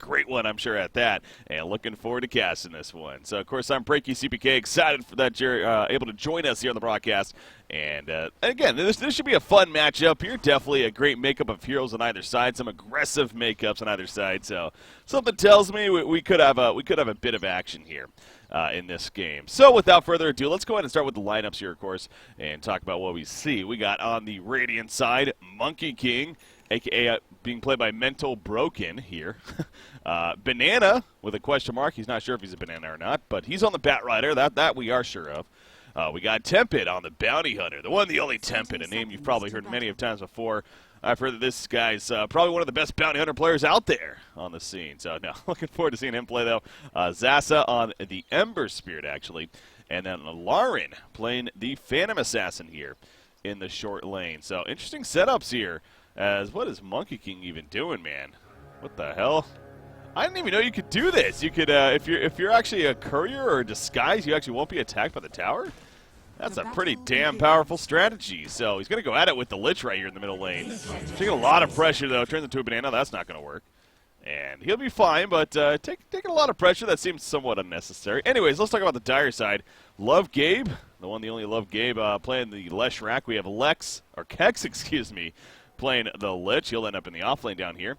Great one, I'm sure, at that, and looking forward to casting this one. So, of course, I'm Breaky CPK, excited for that you're able to join us here on the broadcast. And, again, this should be a fun matchup here. Definitely a great makeup of heroes on either side, some aggressive makeups on either side. So, something tells me we could have a bit of action here in this game. So, without further ado, let's go ahead and start with the lineups here, of course, and talk about what we see. We got on the Radiant side, Monkey King, a.k.a. being played by Mental Broken here. Banana, with a question mark. He's not sure if he's a banana or not, but he's on the Bat Rider. That we are sure of. We got Temped on the Bounty Hunter, the one, the only Temped, a name you've probably heard many of times before. I've heard that this guy's probably one of the best Bounty Hunter players out there on the scene. So, no, looking forward to seeing him play, though. Zasa on the Ember Spirit, actually. And then Lauren playing the Phantom Assassin here in the short lane. So, interesting setups here. As what is Monkey King even doing, man? What the hell? I didn't even know you could do this. You could, if you're actually a courier or a disguise, you actually won't be attacked by the tower. That's a pretty damn powerful strategy. So he's gonna go at it with the Lich right here in the middle lane. Taking a lot of pressure though. Turns into a banana. That's not gonna work. And he'll be fine, but taking a lot of pressure that seems somewhat unnecessary. Anyways, let's talk about the Dire side. Love Gabe, the one, the only Love Gabe, playing the Leshrac. We have Kex, excuse me, playing the Lich. He'll end up in the offlane down here.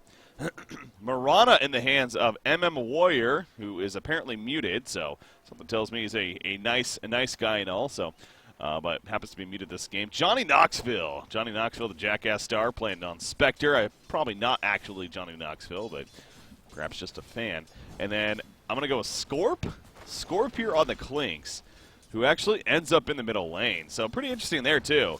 Marana in the hands of Warrior, who is apparently muted, so something tells me he's a nice guy and all, so, but happens to be muted this game. Johnny Knoxville, the Jackass star, playing on Spectre. Probably not actually Johnny Knoxville, but perhaps just a fan. And then I'm going to go with Scorp here on the Clinks, who actually ends up in the middle lane. So pretty interesting there, too.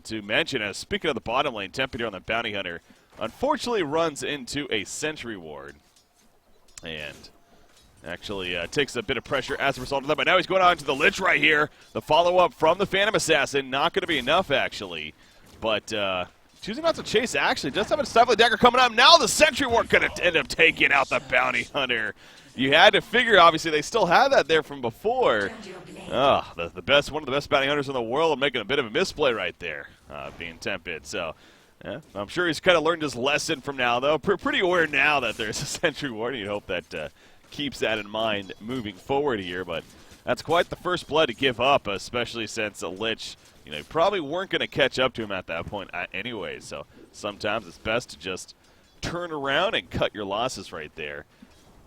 To mention, as speaking of the bottom lane, Temped here on the Bounty Hunter, unfortunately runs into a Sentry Ward. And actually takes a bit of pressure as a result of that. But now he's going on to the Lich right here. The follow-up from the Phantom Assassin. Not going to be enough, actually. But choosing not to chase, actually. Does have a Stifling Dagger coming up. Now the Sentry Ward going to end up taking out the Bounty Hunter. You had to figure, obviously, they still had that there from before. One of the best Bounty Hunters in the world, making a bit of a misplay right there, being Temped. So, yeah, I'm sure he's kind of learned his lesson from now, though. Pretty aware now that there's a Sentry Ward. You'd hope that keeps that in mind moving forward here. But that's quite the first blood to give up, especially since a Lich, probably weren't going to catch up to him at that point anyway. So sometimes it's best to just turn around and cut your losses right there,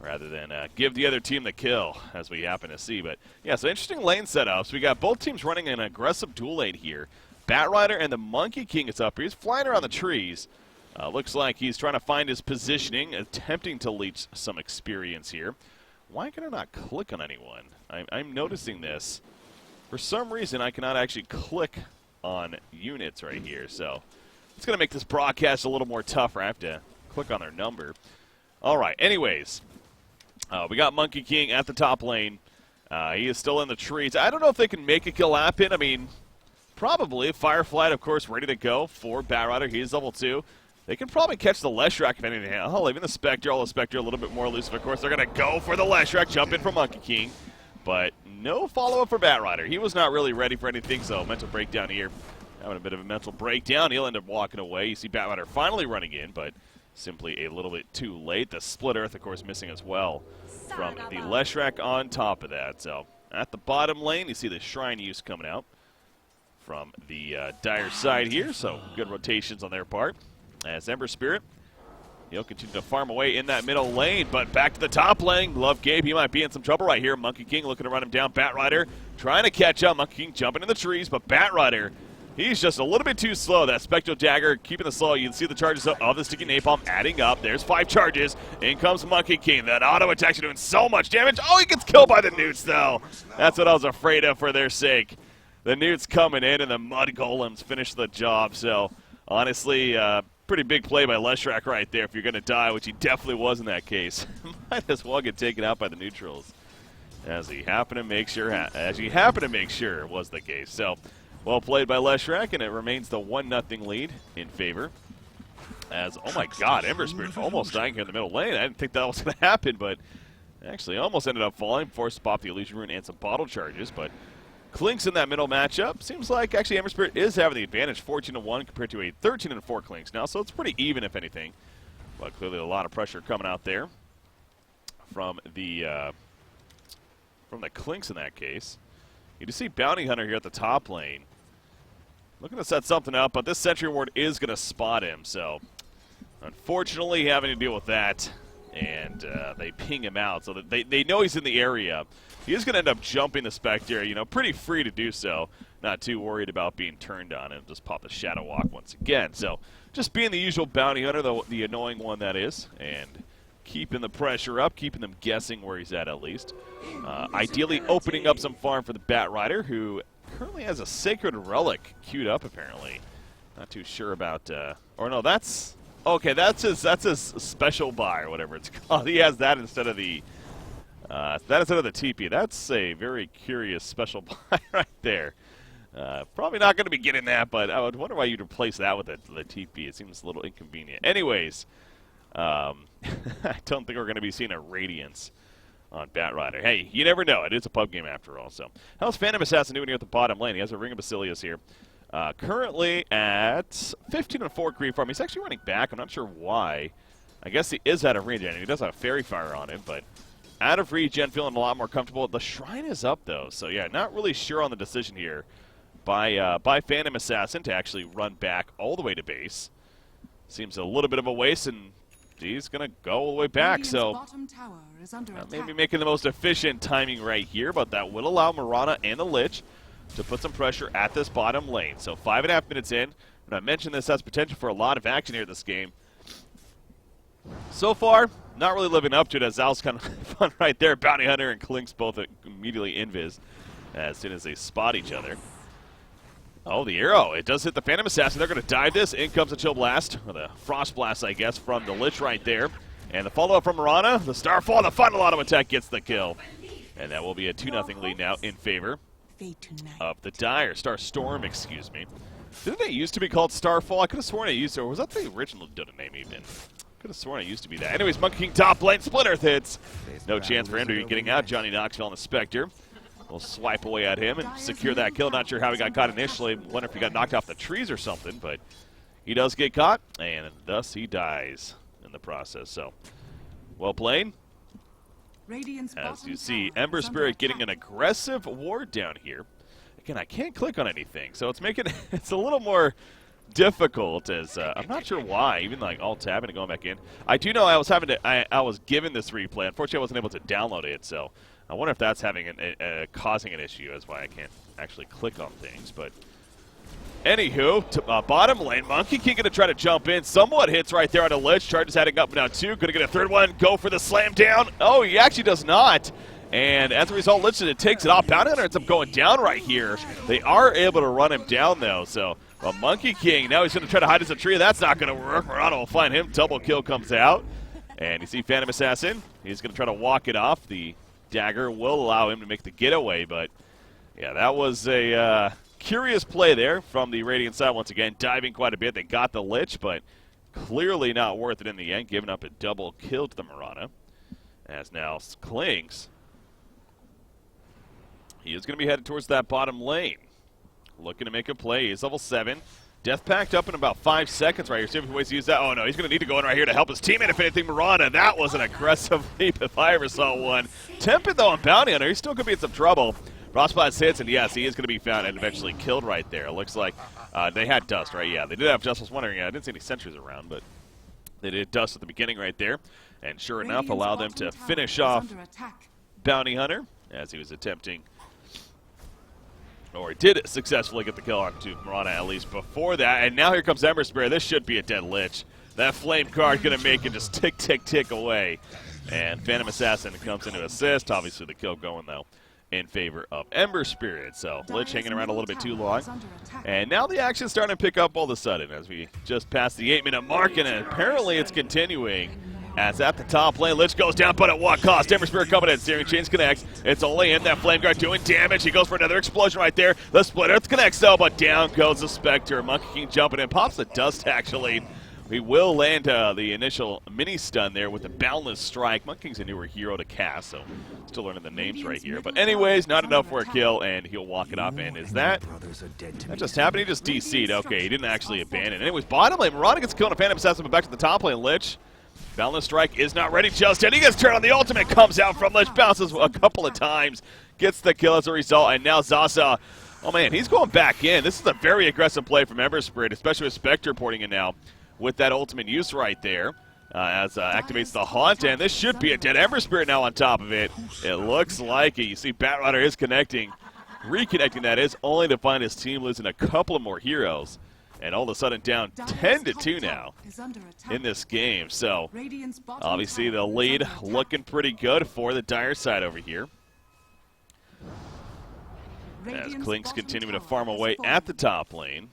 rather than give the other team the kill, as we happen to see. But, yeah, so interesting lane setups. We got both teams running an aggressive dual lane here. Bat Rider and the Monkey King is up here. He's flying around the trees. Looks like he's trying to find his positioning, attempting to leech some experience here. Why can I not click on anyone? I'm noticing this. For some reason, I cannot actually click on units right here. So it's going to make this broadcast a little more tougher. I have to click on their number. All right, anyways. We got Monkey King at the top lane. He is still in the trees. I don't know if they can make a kill happen. I mean, probably. Fireflight, of course, ready to go for Bat Rider. He is level 2. They can probably catch the Leshrac if anything. Hell, even the Spectre, all the Spectre a little bit more elusive. Of course, they're going to go for the Leshrac, jump in for Monkey King. But no follow-up for Bat Rider. He was not really ready for anything, so mental breakdown here. Having a bit of a mental breakdown. He'll end up walking away. You see Bat Rider finally running in, but simply a little bit too late. The Split Earth, of course, missing as well from the Leshrac on top of that. So at the bottom lane, you see the Shrine use coming out from the Dire side here. So good rotations on their part. As Ember Spirit, he'll continue to farm away in that middle lane. But back to the top lane. Love Gabe, he might be in some trouble right here. Monkey King looking to run him down. Bat Rider trying to catch up. Monkey King jumping in the trees, but Bat Rider, he's just a little bit too slow. That Spectral Dagger keeping the slow. You can see the charges of the Sticky Napalm adding up. There's 5 charges. In comes Monkey King. That auto attack's doing so much damage. Oh, he gets killed by the Newts, though. That's what I was afraid of for their sake. The Newts coming in, and the Mud Golems finish the job. So, honestly, pretty big play by Leshrac right there if you're going to die, which he definitely was in that case. Might as well get taken out by the neutrals, as he happened to make sure was the case. So, well played by Leshrac, and it remains the 1-0 lead in favor. As, oh my god, Ember Spirit almost dying here in the middle lane. I didn't think that was going to happen, but actually almost ended up falling, forced to pop the Illusion Rune and some bottle charges, but Clinks in that middle matchup. Seems like actually Ember Spirit is having the advantage, 14-1 compared to a 13-4 Clinks now, so it's pretty even if anything. But clearly a lot of pressure coming out there from the Clinks in that case. You just see Bounty Hunter here at the top lane. Looking to set something up, but this Sentry Ward is going to spot him, so unfortunately having to deal with that. And they ping him out, so that they know he's in the area. He is going to end up jumping the Spectre, you know, pretty free to do so. Not too worried about being turned on, and just pop the Shadow Walk once again. So just being the usual Bounty Hunter, the annoying one that is, and keeping the pressure up, keeping them guessing where he's at least. Ideally opening up some farm for the Bat Rider, who currently has a Sacred Relic queued up apparently. Not too sure about, or no, that's... Okay, that's his special buy or whatever it's called. He has that instead of the TP. That's a very curious special buy right there. Probably not going to be getting that, but I would wonder why you'd replace that with the TP. It seems a little inconvenient. Anyways, I don't think we're going to be seeing a Radiance on Bat Rider. Hey, you never know. It is a pub game after all. So, how's Phantom Assassin doing here at the bottom lane? He has a Ring of Basilius here. Currently at 15-4 creep farm. He's actually running back. I'm not sure why. I guess he is out of regen. He does have a Fairy Fire on him, but out of regen, feeling a lot more comfortable. The Shrine is up, though. So, yeah, not really sure on the decision here by Phantom Assassin to actually run back all the way to base. Seems a little bit of a waste, and he's going to go all the way back. So, maybe making the most efficient timing right here, but that will allow Mirana and the Lich to put some pressure at this bottom lane. So 5.5 minutes in, and I mentioned this has potential for a lot of action here this game. So far, not really living up to it, as Zal's kind of fun right there. Bounty Hunter and Clinks both immediately invis as soon as they spot each other. Oh, the arrow. It does hit the Phantom Assassin. They're going to dive this. In comes a Chill Blast, or the Frost Blast, I guess, from the Lich right there. And the follow-up from Mirana, the Starfall, the final auto attack gets the kill. And that will be a 2-0 lead now in favor of the Dire. Starstorm, excuse me. Didn't they used to be called Starfall? I could have sworn it used to, or was that the original Dota name even? Could have sworn it used to be that. Anyways, Monkey King top lane, Split Earth hits. No chance for him to be getting out. Johnny Knoxville on the Spectre. We'll swipe away at him and secure that kill. Not sure how he got caught initially. Wonder if he got knocked off the trees or something, but he does get caught, and thus he dies in the process. So, well played. As you see, Ember Spirit getting an aggressive ward down here. Again, I can't click on anything, so it's making it's a little more difficult. As I'm not sure why, even like alt tabbing and going back in. I do know I was having to. I was given this replay. Unfortunately, I wasn't able to download it, so I wonder if that's having causing an issue. As why I can't actually click on things, but. Anywho, bottom lane, Monkey King going to try to jump in. Somewhat hits right there on a Lich. Charges heading up now two. Going to get a third one. Go for the slam down. Oh, he actually does not. And as a result, Lich takes it off. Bounty Hunter ends up going down right here. They are able to run him down, though. So, Monkey King, now he's going to try to hide as a tree. That's not going to work. Murano will find him. Double kill comes out. And you see Phantom Assassin. He's going to try to walk it off. The dagger will allow him to make the getaway. But, yeah, that was a... curious play there from the Radiant side once again, diving quite a bit. They got the Lich, but clearly not worth it in the end, giving up a double kill to the Mirana. As now Clings, he is going to be headed towards that bottom lane. Looking to make a play. He's level 7. Death Pact up in about 5 seconds right here. See if he ways to use that. Oh no, he's going to need to go in right here to help his teammate. If anything, Mirana, that was an aggressive leap if I ever saw one. Temped though on Bounty Hunter, he still could be in some trouble. Frostblast hits, and yes, he is going to be found and eventually killed right there. It looks like they had dust, right? Yeah, they did have dust. I was wondering, I didn't see any sentries around, but they did dust at the beginning right there. And sure enough, allowed them to finish off Bounty Hunter as he was attempting, or he did successfully get the kill onto Mirana at least before that. And now here comes Ember Spirit. This should be a dead Lich. That flame card going to make it just tick, tick, tick away. And Phantom Assassin comes in to assist. Obviously the kill going, though, in favor of Ember Spirit. So Lich hanging around a little bit too long. And now the action's starting to pick up all of a sudden as we just passed the 8-minute mark, and apparently it's continuing. As at the top lane, Lich goes down, but at what cost? Ember Spirit coming in, Searing Chains connects. It's only in that Flame Guard doing damage. He goes for another explosion right there. The Split Earth connects though, but down goes the Spectre. Monkey King jumping in, pops the dust actually. We will land the initial mini stun there with the Boundless Strike. Monkey King's a newer hero to cast, so still learning the names right here. But anyways, not enough for a kill, and he'll walk it off. And is that just happened? He just DC'd. Okay, he didn't actually abandon. Anyways, bottom lane, Mirana gets killed, and Phantom Assassin back to the top lane. Lich Balance Strike is not ready just yet. He gets turned on the ultimate, comes out from Lich, bounces a couple of times, gets the kill as a result, and now Zaza, oh man, he's going back in. This is a very aggressive play from Ember Spirit, especially with Spectre porting in now with that ultimate use right there. As activates the Haunt, and this should be a dead Ember Spirit now on top of it. It looks like it. You see Batrider is reconnecting that is, only to find his team losing a couple of more heroes. And all of a sudden down 10-2 now in this game. So obviously the lead looking pretty good for the Dire side over here. As Klink's continuing to farm away at the top lane.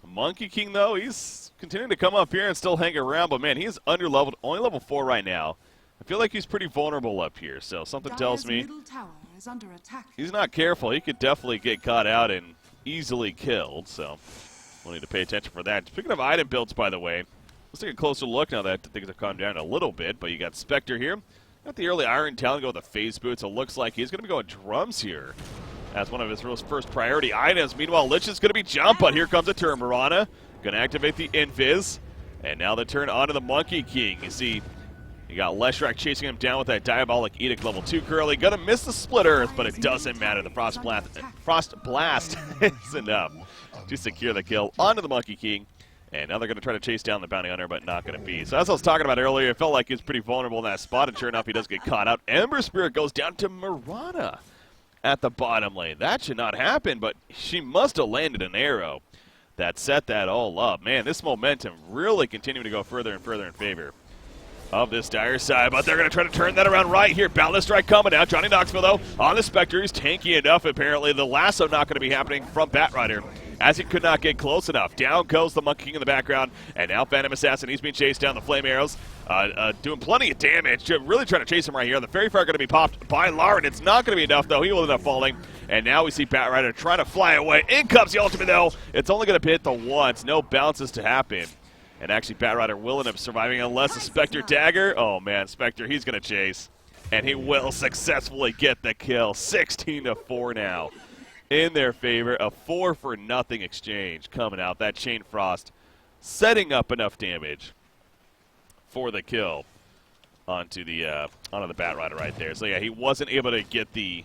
Monkey King, though, he's continuing to come up here and still hang around, but man, he is under-leveled, only level 4 right now. I feel like he's pretty vulnerable up here, so something tells me he's not careful. He could definitely get caught out and easily killed, so we'll need to pay attention for that. Speaking of item builds, by the way, let's take a closer look now that things have calmed down a little bit, but you got Spectre here. Got the early Iron Talon go with the Phase Boots. It looks like he's going to be going drums here as one of his first priority items. Meanwhile, Lich is going to be jump, but here comes a turn. Mirana going to activate the Invis, and now the turn onto the Monkey King. You see, you got Leshrac chasing him down with that Diabolic Edict level 2 curly. Going to miss the Split Earth, but it doesn't matter. The Frost Blast is enough to secure the kill onto the Monkey King. And now they're going to try to chase down the Bounty Hunter, but not going to be. So as I was talking about earlier, it felt like he was pretty vulnerable in that spot, and sure enough, he does get caught out. Ember Spirit goes down to Mirana at the bottom lane. That should not happen, but she must have landed an arrow that set that all up. Man, this momentum really continuing to go further and further in favor of this Dire side, but they're going to try to turn that around right here. Balance Strike coming out. Johnny Knoxville, though, on the Spectre. He's tanky enough, apparently. The lasso not going to be happening from Batrider, as he could not get close enough. Down goes the Monkey King in the background, and now Phantom Assassin. He's being chased down. The Flame Arrows doing plenty of damage. Really trying to chase him right here. The Fairy Fire going to be popped by Lauren. It's not going to be enough, though. He will end up falling, and now we see Batrider trying to fly away. In comes the ultimate, though. It's only going to hit the once. No bounces to happen. And actually, Batrider will end up surviving unless a Spectre dagger. Oh, man, Spectre, he's going to chase. And he will successfully get the kill. 16-4 now in their favor. A 4-for-0 exchange coming out. That Chain Frost setting up enough damage for the kill onto the Batrider right there. So, yeah, he wasn't able to get the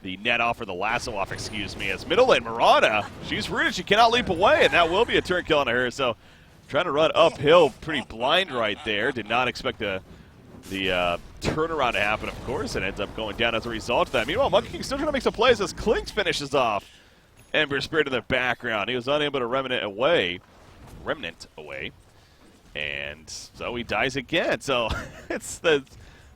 net off, or the lasso off, excuse me. As middle lane, Mirana, she's rooted. She cannot leap away, and that will be a turn kill on her. So, trying to run uphill, pretty blind right there. Did not expect the turnaround to happen, of course, and ends up going down as a result of that. Meanwhile, Monkey King still trying to make some plays as Klink finishes off Ember Spirit in the background. He was unable to remnant away, and so he dies again. So it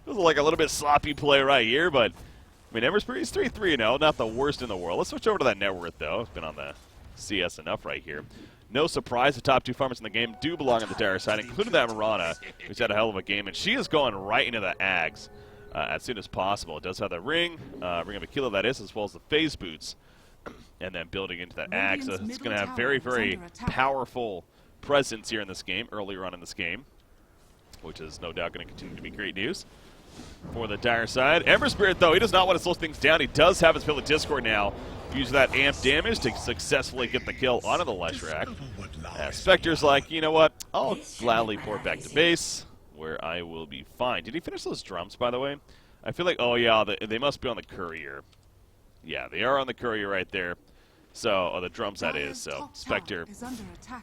was like a little bit sloppy play right here, but I mean, Ember Spirit is 3-3-0, not the worst in the world. Let's switch over to that net worth, though. It's been on the CS enough right here. No surprise, the top two farmers in the game do belong on the Dire side, including that Mirana, who's had a hell of a game, and she is going right into the Ags as soon as possible. It does have the Ring of Aquila, that is, as well as the Phase Boots, and then building into that Ags. So it's going to have very, very powerful presence here in this game, earlier on in this game, which is no doubt going to continue to be great news for the Dire side. Ember Spirit, though, he does not want to slow things down. He does have his Pillar Discord now. Use that amp damage to successfully get the kill onto the Leshrac. Spectre's like, you know what? I'll gladly port back to base, where I will be fine. Did he finish those drums, by the way? I feel like, oh yeah, they must be on the Courier. Yeah, they are on the Courier right there. So, the drums, that is. So, Spectre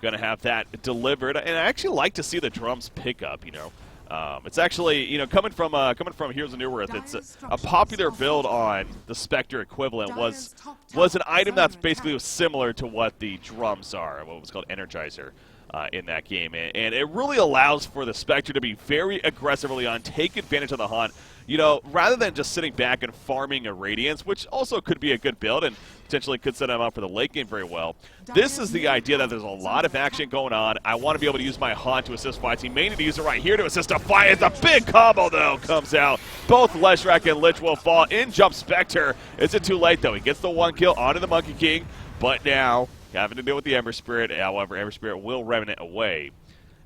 going to have that delivered. And I actually like to see the drums pick up, you know. It's actually, you know, coming from Heroes of New Earth, it's a popular build on the Spectre equivalent was an item that's basically similar to what the drums are, what was called Energizer in that game. And it really allows for the Spectre to be very aggressive early on, take advantage of the hunt, you know, rather than just sitting back and farming a Radiance, which also could be a good build and potentially could set him up for the late game very well. This is the idea that there's a lot of action going on. I want to be able to use my Haunt to assist fights. He may need to use it right here to assist a fight. It's a big combo, though, comes out. Both Leshrac and Lich will fall. In jumps Spectre. Is it too late, though? He gets the one kill onto the Monkey King, but now having to deal with the Ember Spirit. However, Ember Spirit will remnant away,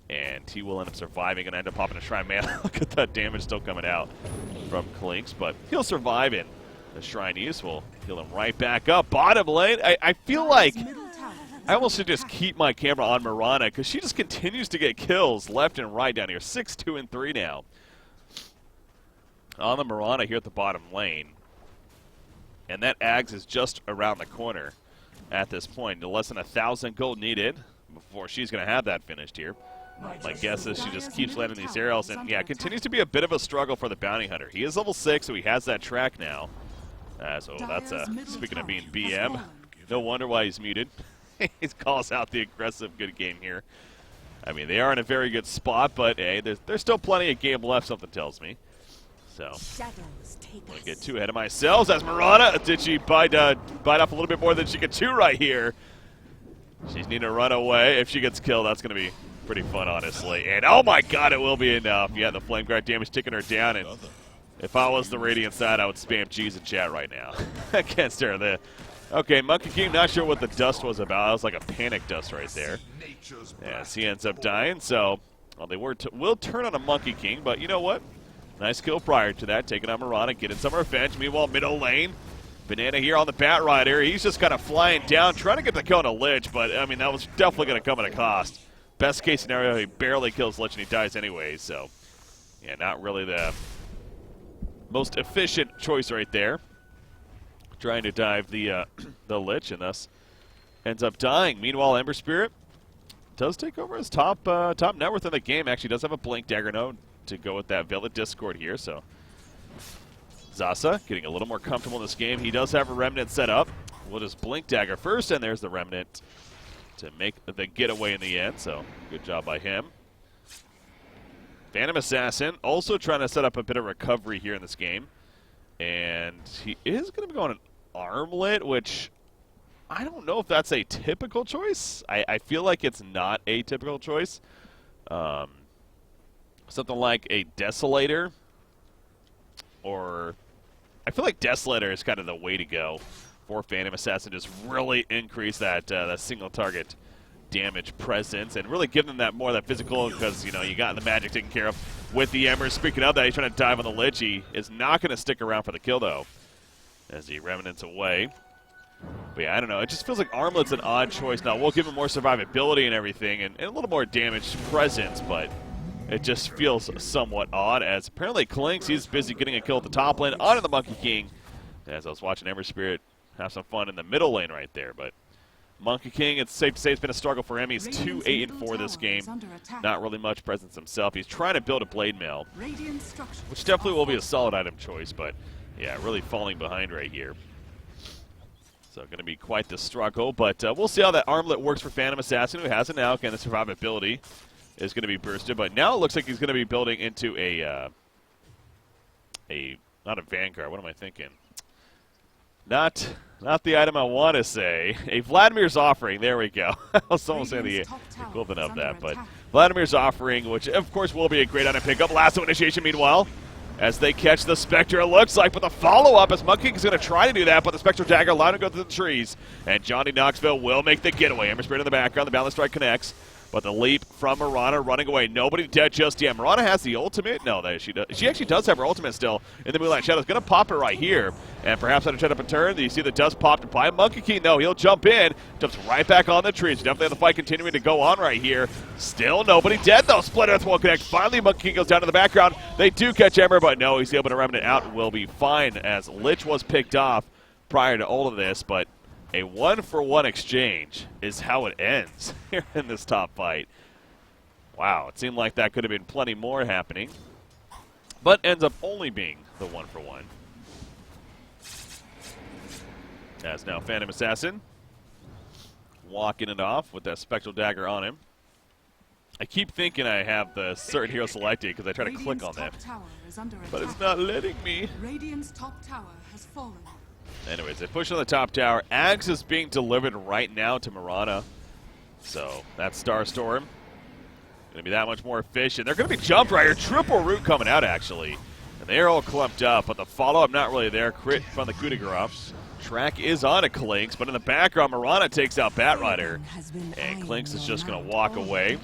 and he will end up surviving and end up popping a Shrine. Man, look at that damage still coming out from Klinks, but he'll survive in the Shrine use will heal him right back up. Bottom lane, I feel like I almost should just keep my camera on Mirana because she just continues to get kills left and right down here. 6, 2, and 3 now. On the Mirana here at the bottom lane. And that Ags is just around the corner at this point. Less than 1,000 gold needed before she's going to have that finished here. My guess is she just keeps landing these aerials. And, yeah, continues to be a bit of a struggle for the Bounty Hunter. He is level 6, so he has that track now. So that's, speaking of being BM, no wonder why he's muted. He calls out the aggressive good game here. I mean, they are in a very good spot, but, hey, there's still plenty of game left, something tells me. So, I'm going to get too ahead of myself as Mirana. Did she bite off a little bit more than she could chew right here? She's needing to run away. If she gets killed, that's going to be pretty fun, honestly. And, oh, my God, it will be enough. Yeah, the Flame Guard damage taking her down. And if I was the Radiant side, I would spam G's in chat right now against her. Okay, Monkey King, not sure what the dust was about. It was like a panic dust right there. As he ends up dying. So, well, they will turn on a Monkey King, but you know what? Nice kill prior to that, taking on Mirana, getting some revenge. Meanwhile, middle lane, Banana here on the Bat Rider. He's just kind of flying down, trying to get the kill on a Lich, but, I mean, that was definitely going to come at a cost. Best case scenario, he barely kills Lich and he dies anyway, so, yeah, not really the most efficient choice right there. Trying to dive the Lich, and thus ends up dying. Meanwhile, Ember Spirit does take over his top net worth in the game. Actually does have a Blink Dagger node to go with that Veil of Discord here, so Zasa getting a little more comfortable in this game. He does have a Remnant set up. We'll just Blink Dagger first, and there's the Remnant to make the getaway in the end, so good job by him. Phantom Assassin also trying to set up a bit of recovery here in this game, and he is going to be going an Armlet, which I don't know if that's a typical choice. I feel like it's not a typical choice. Something like a Desolator, or I feel like Desolator is kind of the way to go for Phantom Assassin. Just really increase that single target damage presence and really give them that more of that physical, because you know you got the magic taken care of with the Ember. Speaking of that, he's trying to dive on the Lich. He is not going to stick around for the kill though, as he remnants away. But yeah, I don't know. It just feels like Armlet's an odd choice. Now we'll give him more survivability and everything, and a little more damage presence, but it just feels somewhat odd, as apparently Clinks, he's busy getting a kill at the top lane onto the Monkey King. As I was watching Ember Spirit have some fun in the middle lane right there. But Monkey King, it's safe to say it's been a struggle for him. He's 2-8-4 this game. Not really much presence himself. He's trying to build a Blade Mail, which definitely will be a solid item choice, but yeah, really falling behind right here. So going to be quite the struggle, but we'll see how that Armlet works for Phantom Assassin, who has it now. Again, the survivability is going to be bursted, but now it looks like he's going to be building into not a Vanguard. What am I thinking? Not the item I want to say. A Vladimir's Offering. There we go. I was almost saying the equivalent of that, but Vladimir's Offering, which of course will be a great item pickup. Lasso initiation, meanwhile, as they catch the Spectre, it looks like, but the follow-up as Monkey King's going to try to do that, but the Spectre Dagger allowed to go through the trees, and Johnny Knoxville will make the getaway. Ember Spirit in the background, the Balance Strike connects. But the leap from Mirana running away. Nobody dead just yet. Mirana has the ultimate. No, she does. She actually does have her ultimate still in the Moonlight Shadow. Going to pop it right here. And perhaps on a set up a turn. You see the dust popped by Monkey King. No, he'll jump in. Jumps right back on the trees. Definitely have the fight continuing to go on right here. Still nobody dead though. Split Earth won't connect. Finally, Monkey King goes down to the background. They do catch Ember, but no, he's able to remnant out and will be fine, as Lich was picked off prior to all of this. But a 1-for-1 exchange is how it ends here in this top fight. Wow, it seemed like that could have been plenty more happening, but ends up only being the 1-for-1. As now Phantom Assassin walking it off with that Spectral Dagger on him. I keep thinking I have the certain hero selected because I try to click on that, but it's not letting me. Radiant's top tower has fallen. Anyways, they push on the top tower. Ags is being delivered right now to Mirana, so that's Starstorm. Going to be that much more efficient. They're going to be jumped right here. Triple root coming out, actually. And they're all clumped up, but the follow-up not really there. Crit from the coup de grace. Track is on to Clinks, but in the background, Mirana takes out Bat Rider. And Clinks is just going to walk away.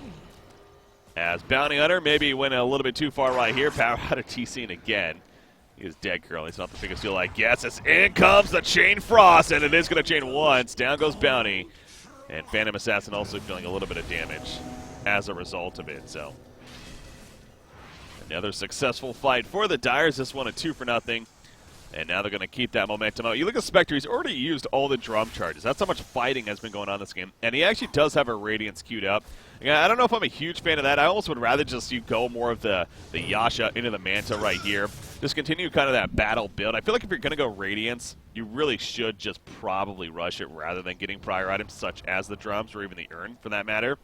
As Bounty Hunter maybe went a little bit too far right here. Power out of TCing again. He is dead currently. It's not the biggest deal, I guess. As in comes the Chain Frost, and it is going to chain once. Down goes Bounty. And Phantom Assassin also feeling a little bit of damage as a result of it. So another successful fight for the Dyers. This one a 2-0. And now they're going to keep that momentum out. You look at Spectre, he's already used all the drum charges. That's how much fighting has been going on this game. And he actually does have a Radiance queued up. Yeah, I don't know if I'm a huge fan of that. I almost would rather just you go more of the Yasha into the Manta right here. Just continue kind of that battle build. I feel like if you're going to go Radiance, you really should just probably rush it rather than getting prior items such as the drums or even the urn for that matter.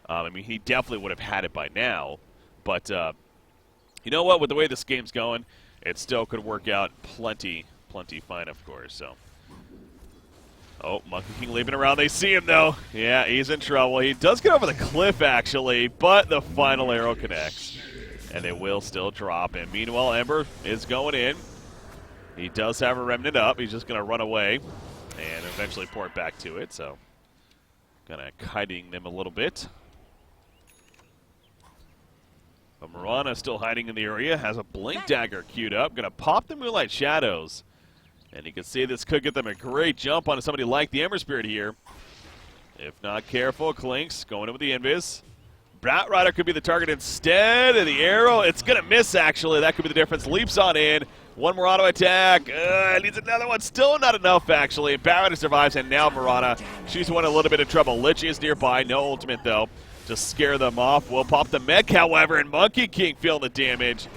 I mean, he definitely would have had it by now. But you know what? With the way this game's going, it still could work out plenty fine, of course. So, oh, Monkey King leaping around. They see him, though. Yeah, he's in trouble. He does get over the cliff, actually, but the final arrow connects. And it will still drop. And meanwhile, Ember is going in. He does have a remnant up. He's just going to run away and eventually port back to it. So, kind of kiting them a little bit. But Mirana still hiding in the area, has a Blink Dagger queued up, going to pop the Moonlight Shadows. And you can see this could get them a great jump onto somebody like the Ember Spirit here. If not careful, Clinks going in with the Invis. Bat Rider could be the target instead of the arrow. It's going to miss, actually. That could be the difference. Leaps on in. One more auto attack. Needs another one. Still not enough, actually. Bat Rider survives, and now Mirana. She's won a little bit of trouble. Lich is nearby. No ultimate, though. Just scare them off. We'll pop the mech, however, and Monkey King feeling the damage.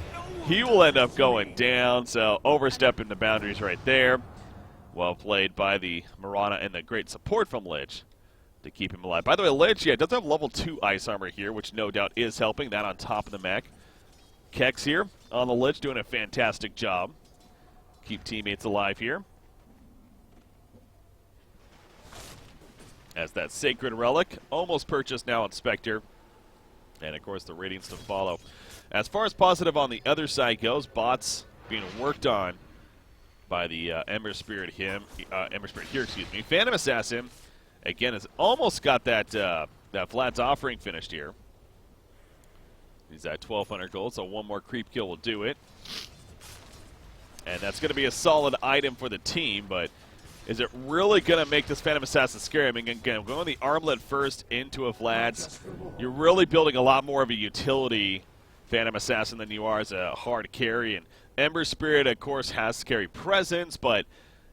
He will end up going down, so overstepping the boundaries right there. Well played by the Mirana and the great support from Lich to keep him alive. By the way, Lich, yeah, does have level 2 ice armor here, which no doubt is helping. That on top of the mech. Kex here on the Lich doing a fantastic job. Keep teammates alive here. As that Sacred Relic, almost purchased now on Spectre. And, of course, the Radiance to follow. As far as positive on the other side goes, bots being worked on by the Ember Spirit here, Phantom Assassin, again, has almost got that Vlad's Offering finished here. He's at 1,200 gold, so one more creep kill will do it. And that's going to be a solid item for the team, but is it really going to make this Phantom Assassin scary? I mean, again, going the Armlet first into a Vlad's, you're really building a lot more of a utility Phantom Assassin than you are as a hard carry. And Ember Spirit, of course, has scary presence, but,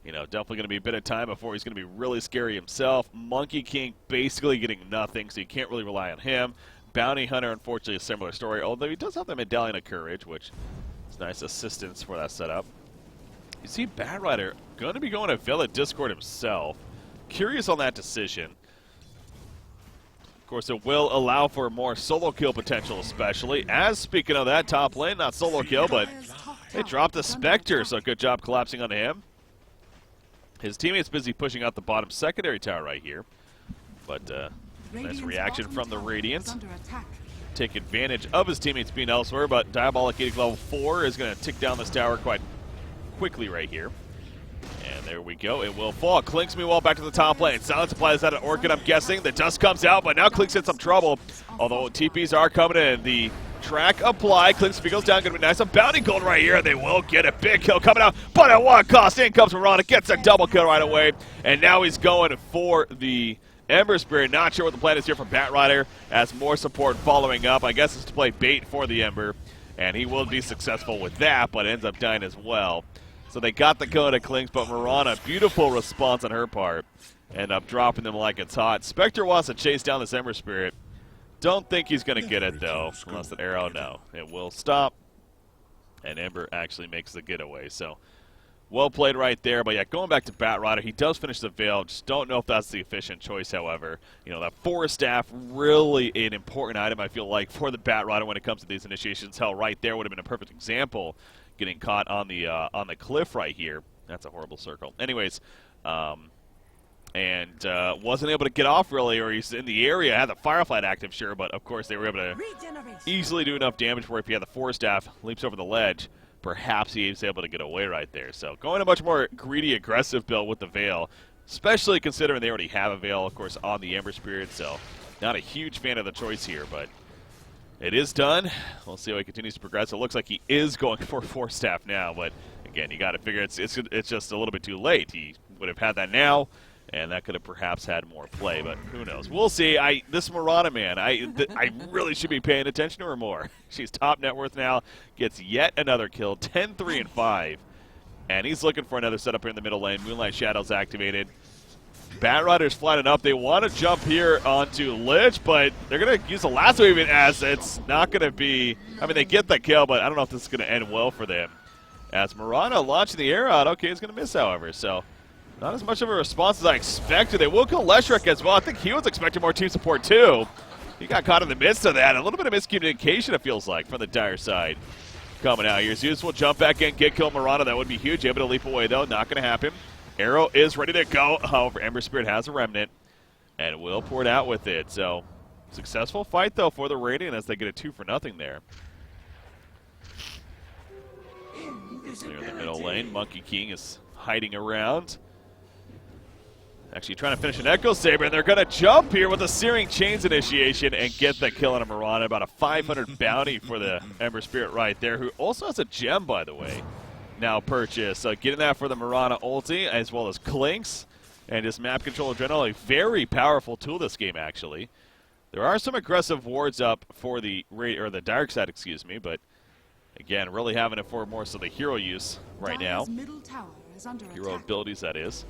you know, definitely going to be a bit of time before he's going to be really scary himself. Monkey King basically getting nothing, so you can't really rely on him. Bounty Hunter, unfortunately, a similar story, although he does have the Medallion of Courage, which is nice assistance for that setup. You see Bat Rider going to be going to Villa Discord himself. Curious on that decision. Of course, it will allow for more solo kill potential, especially. As, speaking of that, top lane, not solo kill, but they dropped the Spectre, so good job collapsing onto him. His teammate's busy pushing out the bottom secondary tower right here. But nice reaction from the Radiant. Take advantage of his teammates being elsewhere, but Diabolic Edict level 4 is going to tick down this tower quite quickly right here. And there we go. It will fall. Clinks meanwhile back to the top lane. Silence applies out of Orchid, I'm guessing. The dust comes out, but now Clinks in some trouble. Although TPs are coming in. The track apply. Clinks, if he goes down, going to be nice. A bounty gold right here. They will get a big kill coming out. But at what cost? In comes Mirana. Gets a double kill right away. And now he's going for the Ember Spirit. Not sure what the plan is here from Bat Rider. As more support following up. I guess it's to play bait for the Ember. And he will be successful with that, but ends up dying as well. So they got the kill to Clinks, but Mirana, beautiful response on her part. End up dropping them like it's hot. Spectre wants to chase down this Ember Spirit. Don't think he's going to get it, though. Unless an arrow, no. It will stop. And Ember actually makes the getaway. So, well played right there. But yeah, going back to Bat Rider, he does finish the Veil. Just don't know if that's the efficient choice, however. You know, that Forest Staff, really an important item, I feel like, for the Bat Rider when it comes to these initiations. Hell, right there would have been a perfect example. Getting caught on the cliff right here. That's a horrible circle. Anyways, and wasn't able to get off really, or he's in the area. Had the Fireflight active, sure, but of course they were able to easily do enough damage where if he had the Force Staff, leaps over the ledge, perhaps he was able to get away right there. So going a much more greedy, aggressive build with the Veil, especially considering they already have a Veil, of course, on the Ember Spirit. So not a huge fan of the choice here, but it is done. We'll see how he continues to progress. It looks like he is going for Force Staff now, but again, you got to figure it's just a little bit too late. He would have had that now, And that could have perhaps had more play, but who knows? We'll see. This Mirana, man, I really should be paying attention to her more. She's top net worth now, gets yet another kill, 10, 3, and 5. And he's looking for another setup here in the middle lane. Moonlight Shadow's activated. Bat Rider's flying up. They want to jump here onto Lich, but they're going to use the last wave as it's not going to be... I mean, they get the kill, but I don't know if this is going to end well for them. As Mirana launching the air out, okay, he's going to miss, however, so... Not as much of a response as I expected. They will kill Leshrac as well. I think he was expecting more team support too. He got caught in the midst of that. A little bit of miscommunication, it feels like, from the Dire side. Coming out here. Zeus will jump back in, get kill Mirana. That would be huge. Able to leap away, though. Not going to happen. Arrow is ready to go. However, Ember Spirit has a remnant and will pour it out with it. So, successful fight, though, for the Radiant as they get a 2-for-0 there. Clear in the middle lane. Monkey King is hiding around. Actually trying to finish an Echo Saber, and they're going to jump here with a Searing Chains initiation and get the kill on a Mirana. About a 500 bounty for the Ember Spirit right there, who also has a gem, by the way, now purchased. So getting that for the Mirana ulti, as well as Clinks and his map control adrenaline. A very powerful tool this game, actually. There are some aggressive wards up for the dark side, excuse me, but again, really having it for more so the hero use right now. Hero abilities, that is.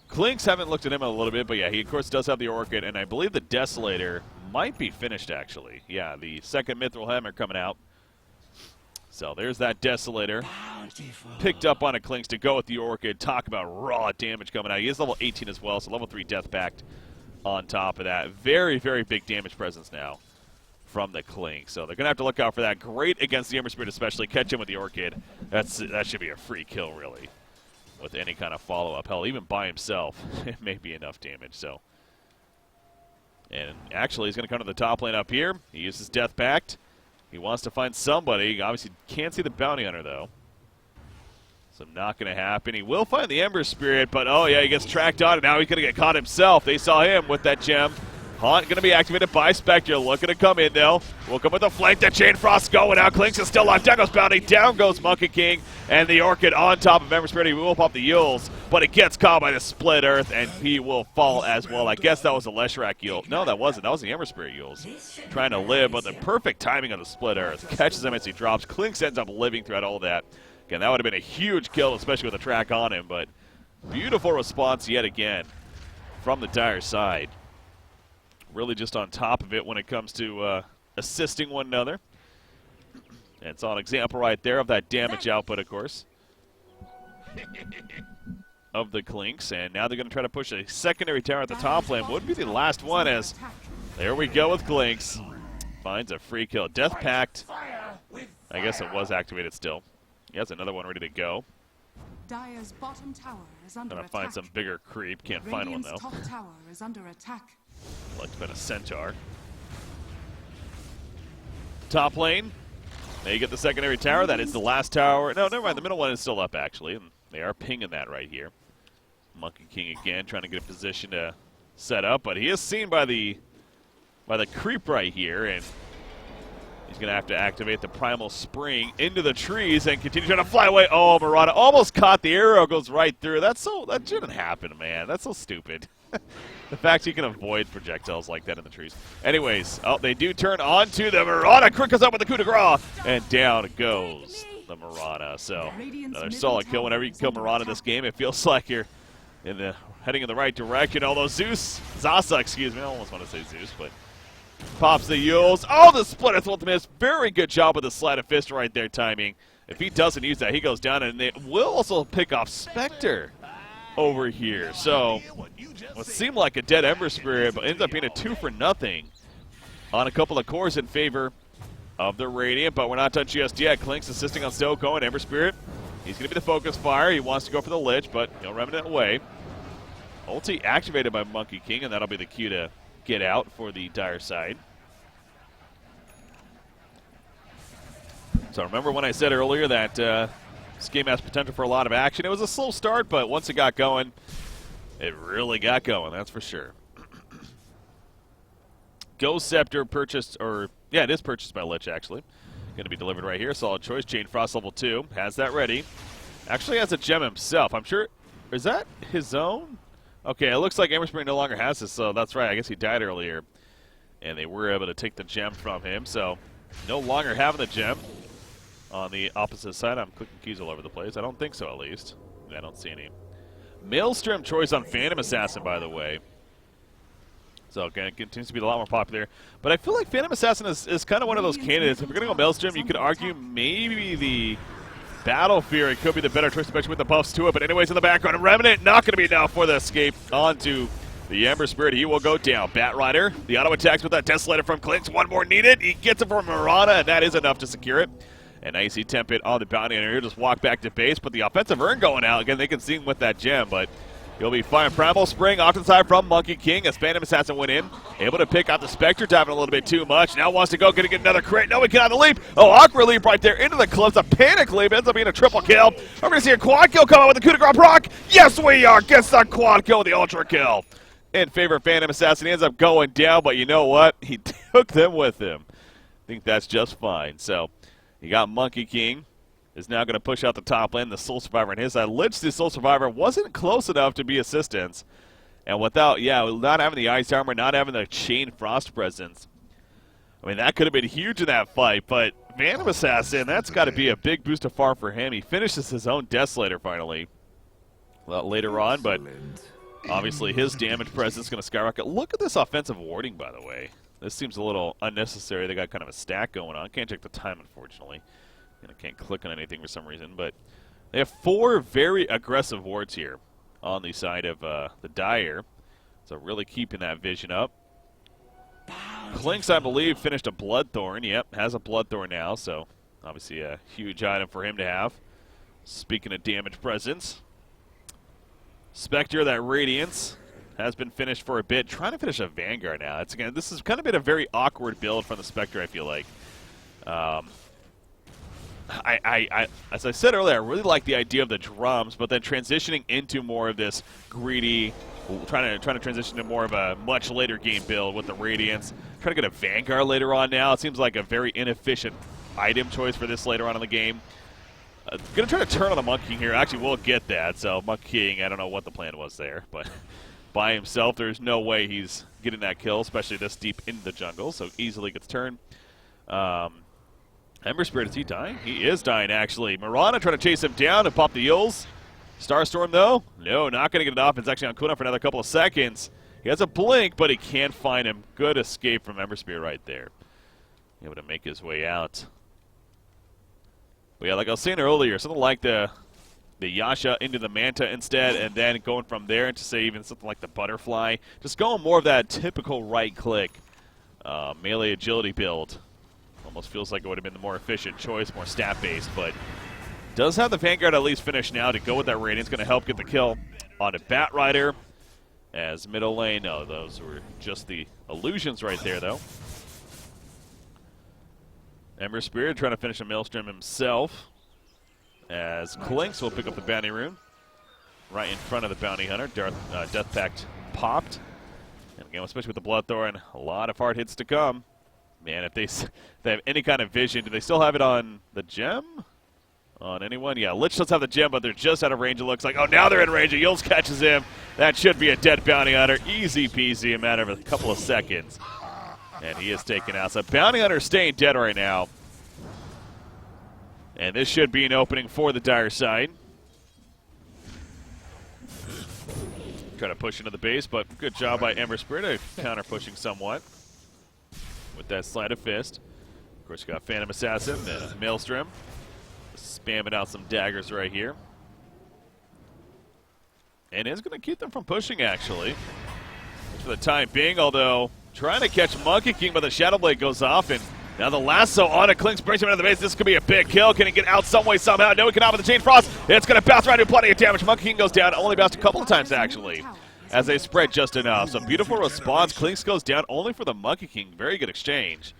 Clinks haven't looked at him a little bit, but yeah, he of course does have the Orchid, and I believe the Desolator might be finished, actually. Yeah, the second Mithril Hammer coming out. So there's that Desolator. Bountiful. Picked up on a Clinks to go with the Orchid. Talk about raw damage coming out. He is level 18 as well, so level 3 Death Pact on top of that. Very, very big damage presence now from the Clink. So they're going to have to look out for that. Great against the Ember Spirit especially. Catch him with the Orchid. That should be a free kill, really, with any kind of follow-up. Hell, even by himself, it may be enough damage. So, and actually, he's going to come to the top lane up here. He uses Death Pact. He wants to find somebody. Obviously, can't see the Bounty Hunter, though. So not going to happen. He will find the Ember Spirit, but oh yeah, he gets tracked on, and now he's going to get caught himself. They saw him with that gem. Haunt going to be activated by Spectre. Looking to come in, though. Will come with a flank. The Chain Frost going out. Clinks is still alive. Down goes Bounty. Down goes Monkey King. And the Orchid on top of Ember Spirit. He will pop the Yules, but it gets caught by the Split Earth, and he will fall as well. I guess that was a Leshrac Yule. No, that wasn't. That was the Ember Spirit Yules. Trying to live, but the perfect timing of the Split Earth. Catches him as he drops. Clinks ends up living throughout all that. Again, that would have been a huge kill, especially with a track on him, but beautiful response yet again from the Dire side. Really just on top of it when it comes to assisting one another. And it's an example right there of that damage output, of course, of the Clinks. And now they're going to try to push a secondary tower at the top lane. Would be the last one, as there we go with Clinks. Finds a free kill. Death Pact, I guess it was activated still. He has another one ready to go. Dire's bottom tower is under Gonna attack. find some bigger creep. Can't find one, though. Top tower is under attack. Like to bet a Centaur. Top lane. They get the secondary tower. That is the last tower. No, never mind. The middle one is still up, actually. And they are pinging that right here. Monkey King again, trying to get a position to set up. But he is seen by the creep right here. And he's going to have to activate the Primal Spring into the trees and continue trying to fly away. Oh, Mirana almost caught the arrow. Goes right through. That shouldn't happen, man. That's so stupid. The fact you can avoid projectiles like that in the trees. Anyways, they do turn onto the Mirana. Quick goes up with the coup de grace, and down goes the Mirana. So another solid kill. Whenever you kill Mirana in this game, it feels like you're heading in the right direction. Although Zasa, excuse me, I almost want to say Zeus, but pops the Yules. Oh, the Split Earth ultimate miss. Very good job with the Sleight of Fist right there, timing. If he doesn't use that, he goes down, and they will also pick off Spectre over here. So what seemed like a dead Ember Spirit, but ends up being a 2-for-0 on a couple of cores in favor of the Radiant. But we're not done just yet. Clinks assisting on Stoko and Ember Spirit. He's going to be the focus fire. He wants to go for the Lich, but he'll remnant away. Ulti activated by Monkey King, and that'll be the cue to get out for the Dire side. So remember when I said earlier that this game has potential for a lot of action? It was a slow start, but once it got going, it really got going, that's for sure. Ghost Scepter purchased, yeah, it is purchased by Lich, actually. Going to be delivered right here. Solid choice. Chain Frost level 2. Has that ready. Actually has a gem himself. I'm sure, is that his own? Okay, it looks like Ember Spirit no longer has this, so that's right. I guess he died earlier. And they were able to take the gem from him, so no longer having the gem. On the opposite side, I'm clicking keys all over the place. I don't think so, at least. I don't see any. Maelstrom choice on Phantom Assassin, by the way. So, again, it continues to be a lot more popular. But I feel like Phantom Assassin is kind of one of those candidates. If you're going to go Maelstrom, you could argue maybe the Battle Fury could be the better choice, especially with the buffs to it. But anyways, in the background, Remnant not going to be enough for the escape onto the Ember Spirit. He will go down. Bat Rider, the auto attacks with that Desolator from Clinks. One more needed. He gets it from Marana, and that is enough to secure it. And now you see Temped on the bounty hunter here, just walk back to base, but the offensive urn going out. Again, they can see him with that gem, but he'll be fine. Primal Spring off to the side from Monkey King as Phantom Assassin went in. Able to pick out the Spectre, diving a little bit too much. Now wants to go, gonna get another crit. No, he can on the leap. Oh, awkward leap right there into the cliffs. A panic leap ends up being a triple kill. We're gonna see a quad kill come out with the coup de grace proc. Yes, we are. Gets the quad kill with the ultra kill. In favor of Phantom Assassin. He ends up going down, but you know what? He took them with him. I think that's just fine. So you got Monkey King. Is now going to push out the top lane. The Soul Survivor on his side. Lich, the Soul Survivor, wasn't close enough to be assistance. And without, not having the Ice Armor, not having the Chain Frost presence, I mean, that could have been huge in that fight. But Phantom Assassin, that's got to be a big boost of far for him. He finishes his own Desolator finally. Well, later on, but obviously his damage presence is going to skyrocket. Look at this offensive warding, by the way. This seems a little unnecessary. They got kind of a stack going on. Can't check the time, unfortunately. And I can't click on anything for some reason, but they have 4 very aggressive wards here on the side of the Dire. So really keeping that vision up. Clinks, I believe, finished a Bloodthorn. Yep, has a Bloodthorn now, so obviously a huge item for him to have. Speaking of damage presence, Spectre, that Radiance, has been finished for a bit. Trying to finish a Vanguard now. Again, this has kind of been a very awkward build from the Spectre, I feel like. As I said earlier, I really like the idea of the drums, but then transitioning into more of this greedy, trying to transition to more of a much later game build with the Radiance. Trying to get a Vanguard later on now. It seems like a very inefficient item choice for this later on in the game. Gonna try to turn on the Monkey King here. Actually, we'll get that. So Monkey King, I don't know what the plan was there, but by himself, there's no way he's getting that kill, especially this deep into the jungle. So easily gets turned. Ember Spirit, is he dying? He is dying, actually. Marana trying to chase him down and pop the Yules. Starstorm, though? No, not going to get it off. It's actually on cooldown for another couple of seconds. He has a blink, but he can't find him. Good escape from Ember Spirit right there. Able to make his way out. But yeah, like I was saying earlier, something like the Yasha into the Manta instead, and then going from there into, say, even something like the Butterfly. Just going more of that typical right-click melee agility build. Almost feels like it would have been the more efficient choice, more stat-based, but does have the Vanguard at least finished now to go with that Radiance. Going to help get the kill on a Bat Rider. As middle lane, no, those were just the illusions right there, though. Ember Spirit trying to finish a Maelstrom himself. As Clinks will pick up the Bounty Rune right in front of the Bounty Hunter. Death Pact popped. And again, especially with the Bloodthorn, a lot of hard hits to come. Man, if they have any kind of vision, do they still have it on the gem? On anyone? Yeah, Lich does have the gem, but they're just out of range, it looks like. Oh, now they're in range. Yules catches him. That should be a dead Bounty Hunter. Easy peasy, a matter of a couple of seconds. And he is taken out. So Bounty Hunter staying dead right now. And this should be an opening for the Dire side. Try to push into the base, but good job by Ember Spirit of counter-pushing somewhat with that sleight of fist. Of course, you got Phantom Assassin and Maelstrom spamming out some daggers right here. And it's going to keep them from pushing, actually, for the time being, although trying to catch Monkey King, but the Shadow Blade goes off, and now the lasso on it. Clinks brings him into the base. This could be a big kill. Can he get out some way, somehow? No, he cannot with the Chain Frost. It's going to bounce right into plenty of damage. Monkey King goes down. Only bounced a couple of times, actually, as they spread just enough. So beautiful response. Clinks goes down only for the Monkey King. Very good exchange.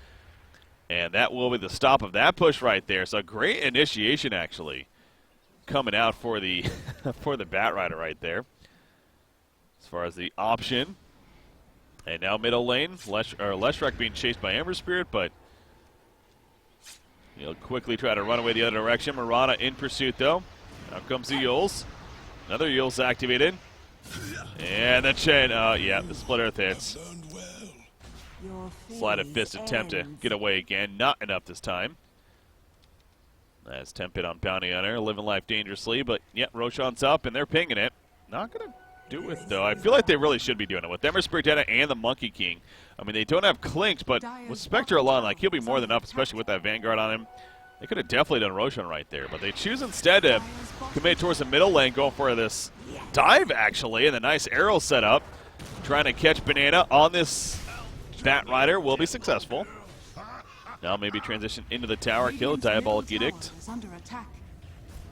And that will be the stop of that push right there. So great initiation, actually, coming out for the for the Bat Rider right there. As far as the option. And now middle lane. Leshrac being chased by Ember Spirit, but he'll quickly try to run away the other direction. Marana in pursuit, though. Now comes the Yules. Another Yules activated. And the chain, yeah, the split earth hits. Your Sleight of phase fist attempt to ends. get away again. Not enough this time. As Temped on Bounty Hunter, living life dangerously. But, yeah, Roshan's up, and they're pinging it. Not going to do it, though. I feel like they really should be doing it with Ember Spirit Data and the Monkey King. I mean, they don't have Clinks, but with Spectre alone, like, he'll be more than up, especially with that Vanguard on him. They could have definitely done Roshan right there, but they choose instead to commit towards the middle lane, going for this dive, actually, and the nice arrow set up. Trying to catch Banana on this Bat Rider will be successful. Now maybe transition into the tower kill, Diabolic Edict. Is under attack.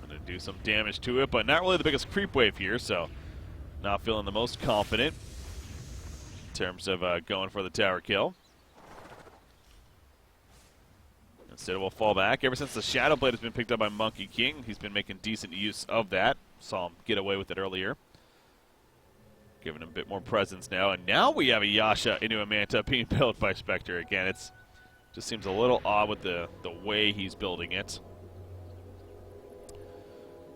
Going to do some damage to it, but not really the biggest creep wave here, so not feeling the most confident in terms of going for the tower kill. Instead, we'll fall back. Ever since the Shadow Blade has been picked up by Monkey King, he's been making decent use of that. Saw him get away with it earlier. Giving him a bit more presence now. And now we have a Yasha into a Manta being built by Spectre. Again, it's just seems a little odd with the way he's building it.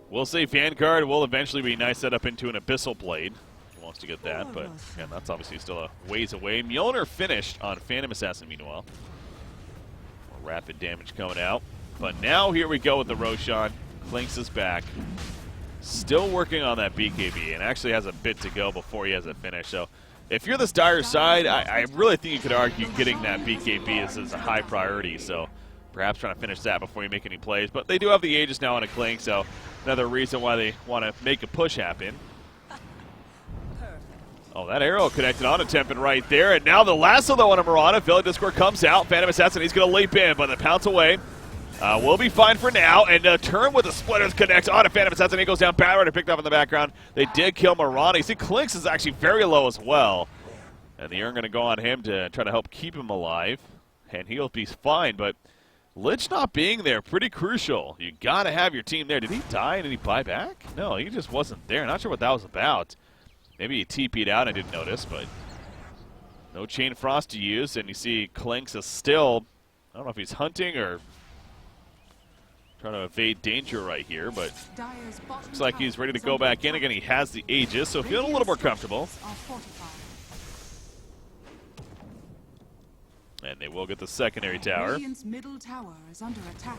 We'll see. Vanguard will eventually be nice set up into an Abyssal Blade. He wants to get that, but again, that's obviously still a ways away. Mjolnir finished on Phantom Assassin, meanwhile. More rapid damage coming out. But now here we go with the Roshan. Clinks is back. Still working on that BKB, and actually has a bit to go before he has it finished. So if you're this dire side, I really think you could argue getting that BKB is a high priority. So perhaps trying to finish that before you make any plays. But they do have the Aegis now on a Clink, so another reason why they want to make a push happen. Oh, that arrow connected on to Temped right there. And now the lasso, though, on a Mirana. Villa Discord comes out. Phantom Assassin, he's going to leap in, but the pounce away. We'll be fine for now. And turn with the splitters connects on to Phantom Assassin. He goes down. Bad Rider picked up in the background. They did kill Mirana. You see, Clinks is actually very low as well. And the Urn going to go on him to try to help keep him alive. And he'll be fine, but Lich not being there, pretty crucial. You got to have your team there. Did he die? Did he buy back? No, he just wasn't there. Not sure what that was about. Maybe he TP'd out. I didn't notice, but no Chain Frost to use. And you see Clinks is still, I don't know if he's hunting or trying to evade danger right here, but looks like he's ready to go back in. Again, he has the Aegis, so feeling a little more comfortable. And they will get the secondary tower. Radiant's middle tower is under attack.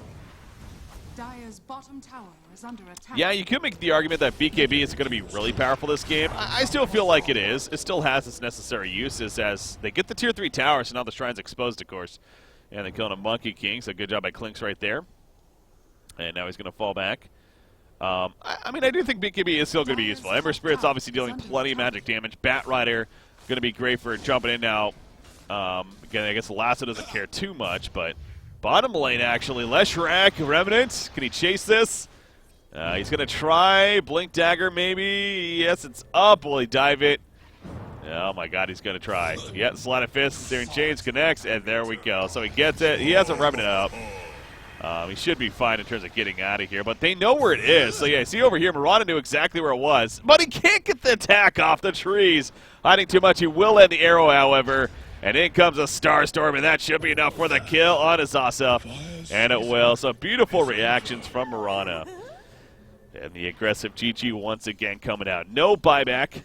Dire's bottom tower is under attack. Yeah, you could make the argument that BKB is going to be really powerful this game. I still feel like it is. It still has its necessary uses as they get the tier 3 tower, so now the Shrine's exposed, of course. And they're killing a Monkey King, so good job by Clinks right there. And now he's going to fall back. I mean, I do think BKB is still going to be useful. Ember Spirit's obviously dealing plenty of magic damage. Bat Rider going to be great for jumping in now. Again, I guess the Lasso doesn't care too much, but bottom lane, actually. Leshrac, Remnant, can he chase this? He's going to try. Blink Dagger, maybe. Yes, it's up. Will he dive it? Oh, my God, he's going to try. Yeah, Sleight of Fist, Searing Chains connects, and there we go. So he gets it. He has a Remnant up. He should be fine in terms of getting out of here, but they know where it is. So, yeah, see over here, Mirana knew exactly where it was, but he can't get the attack off the trees. Hiding too much. He will end the arrow, however, and in comes a Starstorm, and that should be enough for the kill on Azasa, and it will. So, beautiful reactions from Mirana. And the aggressive GG once again coming out. No buyback.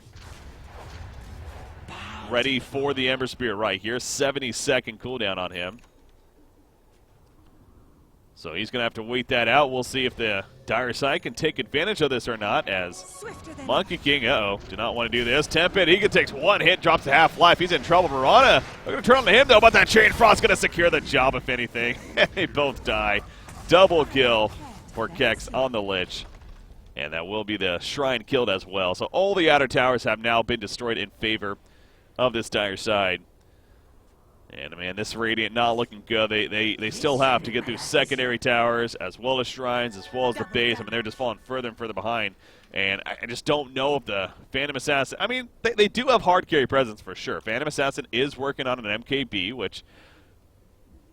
Ready for the Ember Spear right here. 70-second cooldown on him. So he's going to have to wait that out. We'll see if the Dire side can take advantage of this or not, as Monkey King, do not want to do this. Temped, he takes one hit, drops to half-life. He's in trouble. Mirana, they're going to turn on him, though, but that Chain Frost's going to secure the job, if anything. They both die. Double kill for Kex on the Lich. And that will be the Shrine killed as well. So all the outer towers have now been destroyed in favor of this Dire side. And, man, this Radiant not looking good. They still have to get through secondary towers as well as Shrines, as well as the base. I mean, they're just falling further and further behind. And I just don't know if the Phantom Assassin... I mean, they do have hard carry presence for sure. Phantom Assassin is working on an MKB, which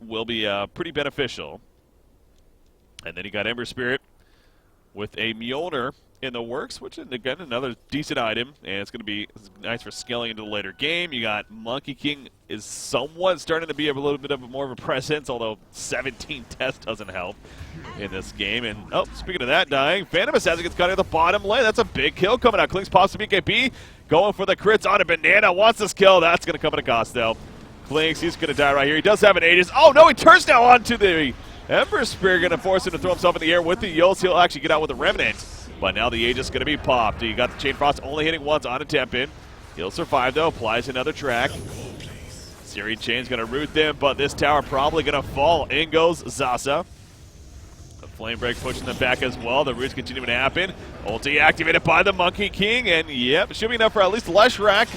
will be pretty beneficial. And then you got Ember Spirit with a Mjolnir in the works, which is, again, another decent item, and it's going to be nice for scaling into the later game. You got Monkey King is somewhat starting to be a little bit of more of a presence, although 17 test doesn't help in this game. And, oh, speaking of that, dying, Phantom Assassin gets caught at the bottom lane. That's a big kill coming out. Kling's pops to BKB, going for the crits on a Banana, wants this kill. That's going to come at a cost, though. Klings, he's going to die right here. He does have an Aegis. Oh, no, he turns now onto the Ember Spear, going to force him to throw himself in the air with the Yulz. He'll actually get out with a Remnant. But now the Aegis is going to be popped. You got the Chain Frost only hitting once on a Temped. He'll survive, though. Applies another track. Searing Chain's going to root them, but this tower probably going to fall. In goes Zasa. The Flame Break pushing them back as well. The roots continuing to happen. Ulti activated by the Monkey King, and yep, it should be enough for at least Leshrac.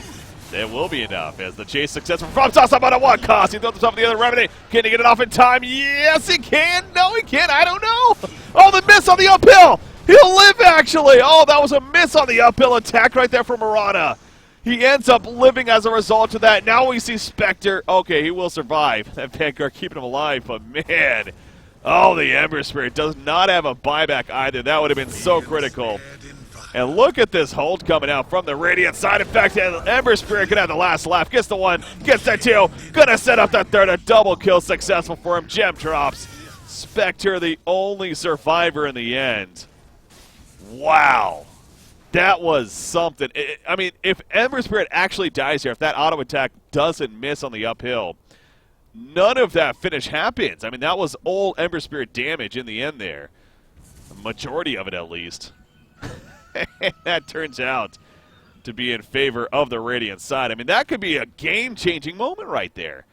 It will be enough as the chase successful from Zasa, but at what cost? He throws himself in the other remedy. Can he get it off in time? Yes, he can. No, he can't. I don't know. Oh, the miss on the uphill. He'll live, actually. Oh, that was a miss on the uphill attack right there from Mirana. He ends up living as a result of that. Now we see Spectre. Okay, he will survive. That Vanguard keeping him alive, but man. Oh, the Ember Spirit does not have a buyback either. That would have been so critical. And look at this hold coming out from the Radiant side. In fact, Ember Spirit could have the last laugh. Gets the one, gets that two. Gonna set up that third. A double kill successful for him. Gem drops. Spectre the only survivor in the end. Wow. That was something. I mean, if Ember Spirit actually dies here, if that auto attack doesn't miss on the uphill, none of that finish happens. I mean, that was all Ember Spirit damage in the end there. The majority of it, at least. That turns out to be in favor of the Radiant side. I mean, that could be a game-changing moment right there.